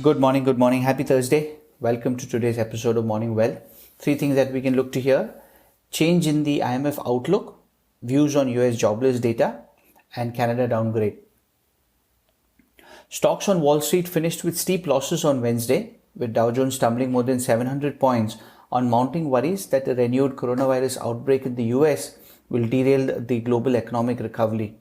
Good morning, good morning. Happy Thursday. Welcome to today's episode of Morning Wealth. Three things that we can look to here: change in the IMF outlook, views on US jobless data, and Canada downgrade. Stocks on Wall Street finished with steep losses on Wednesday, with Dow Jones tumbling more than 700 points on mounting worries that a renewed coronavirus outbreak in the US will derail the global economic recovery.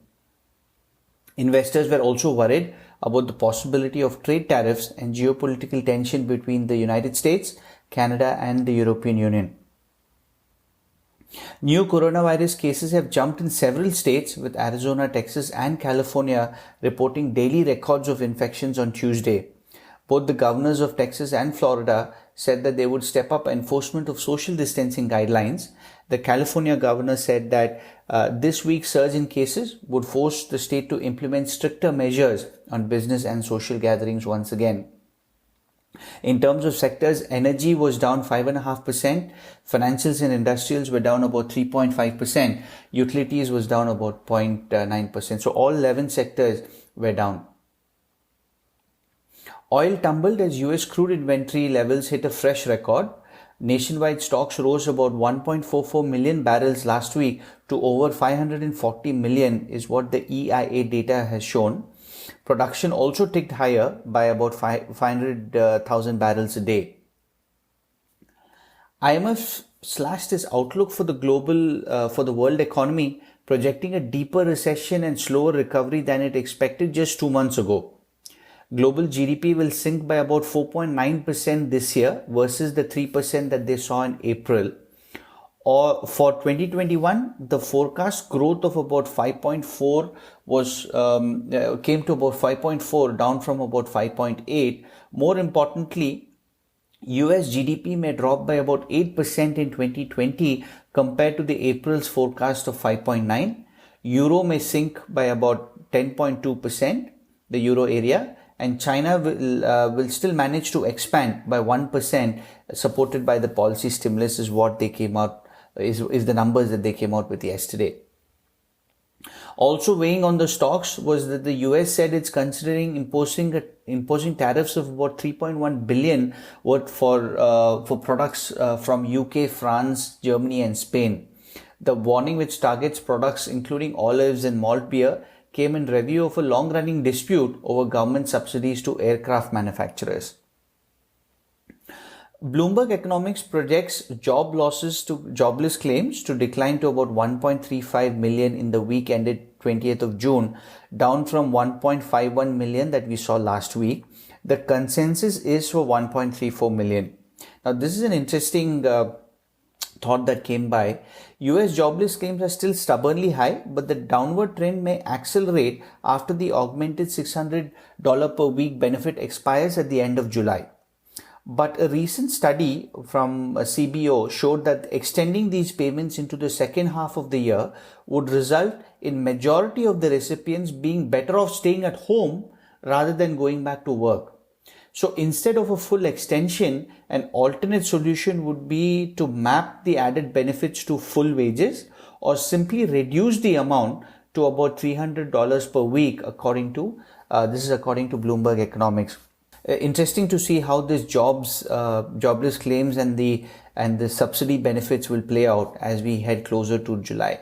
Investors were also worried about the possibility of trade tariffs and geopolitical tension between the United States, Canada, and the European Union. New coronavirus cases have jumped in several states, with Arizona, Texas, and California reporting daily records of infections on Tuesday. Both the governors of Texas and Florida said that they would step up enforcement of social distancing guidelines. The California governor said that this week's surge in cases would force the state to implement stricter measures on business and social gatherings once again. In terms of sectors, energy was down 5.5%, financials and industrials were down about 3.5%, utilities was down about 0.9%. So all 11 sectors were down. Oil tumbled as US crude inventory levels hit a fresh record. Nationwide stocks rose about 1.44 million barrels last week to over 540 million is what the EIA data has shown. Production also ticked higher by about 500,000 barrels a day. IMF slashed its outlook for the world economy, projecting a deeper recession and slower recovery than it expected just 2 months ago. Global GDP will sink by about 4.9% this year versus the 3% that they saw in April. Or for 2021, the forecast growth of about 5.4 came to about 5.4, down from about 5.8. More importantly, US GDP may drop by about 8% in 2020 compared to the April's forecast of 5.9. Euro may sink by about 10.2%, the euro area, and China will still manage to expand by 1%, supported by the policy stimulus is what they came out, is the numbers that they came out with yesterday. Also weighing on the stocks was that the US said it's considering imposing tariffs of about 3.1 billion worth for products from UK, France, Germany, and Spain. The warning, which targets products including olives and malt beer, came in review of a long-running dispute over government subsidies to aircraft manufacturers. Bloomberg Economics projects jobless claims to decline to about 1.35 million in the week ended 20th of June, down from 1.51 million that we saw last week. The consensus is for 1.34 million. Now, this is an interesting thought that came by. US jobless claims are still stubbornly high, but the downward trend may accelerate after the augmented $600 per week benefit expires at the end of July. But a recent study from CBO showed that extending these payments into the second half of the year would result in majority of the recipients being better off staying at home rather than going back to work. So instead of a full extension, an alternate solution would be to map the added benefits to full wages or simply reduce the amount to about $300 per week, according to Bloomberg Economics. Interesting to see how this jobless claims and the subsidy benefits will play out as we head closer to July.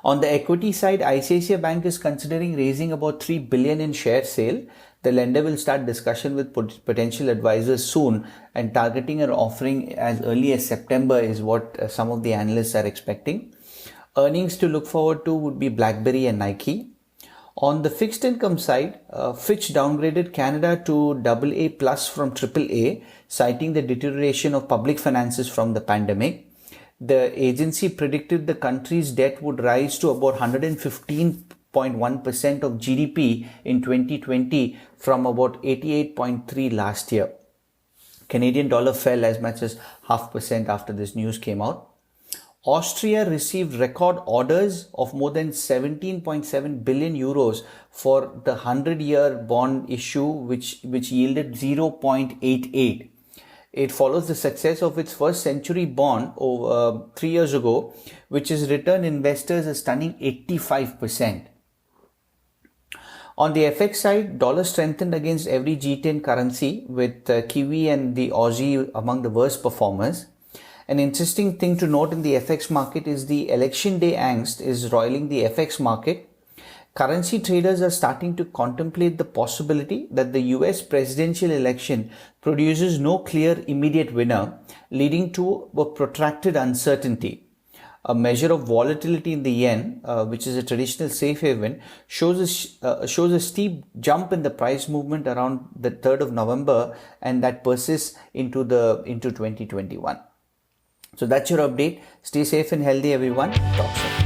On the equity side, ICICI Bank is considering raising about 3 billion in share sale. The lender will start discussion with potential advisors soon, and targeting an offering as early as September is what some of the analysts are expecting. Earnings to look forward to would be BlackBerry and Nike. On the fixed income side, Fitch downgraded Canada to AA plus from AAA, citing the deterioration of public finances from the pandemic. The agency predicted the country's debt would rise to about 115.1% of GDP in 2020 from about 88.3 last year. Canadian dollar fell as much as 0.5% after this news came out. Austria received record orders of more than 17.7 billion euros for the 100-year bond issue, which yielded 0.88. It follows the success of its first century bond 3 years ago, which has returned investors a stunning 85%. On the FX side, dollar strengthened against every G10 currency, with Kiwi and the Aussie among the worst performers. An interesting thing to note in the FX market is the election day angst is roiling the FX market. Currency traders are starting to contemplate the possibility that the US presidential election produces no clear immediate winner, leading to a protracted uncertainty. A measure of volatility in the yen, which is a traditional safe haven, shows a steep jump in the price movement around the 3rd of November, and that persists into 2021. So that's your update. Stay safe and healthy, everyone. Talk soon.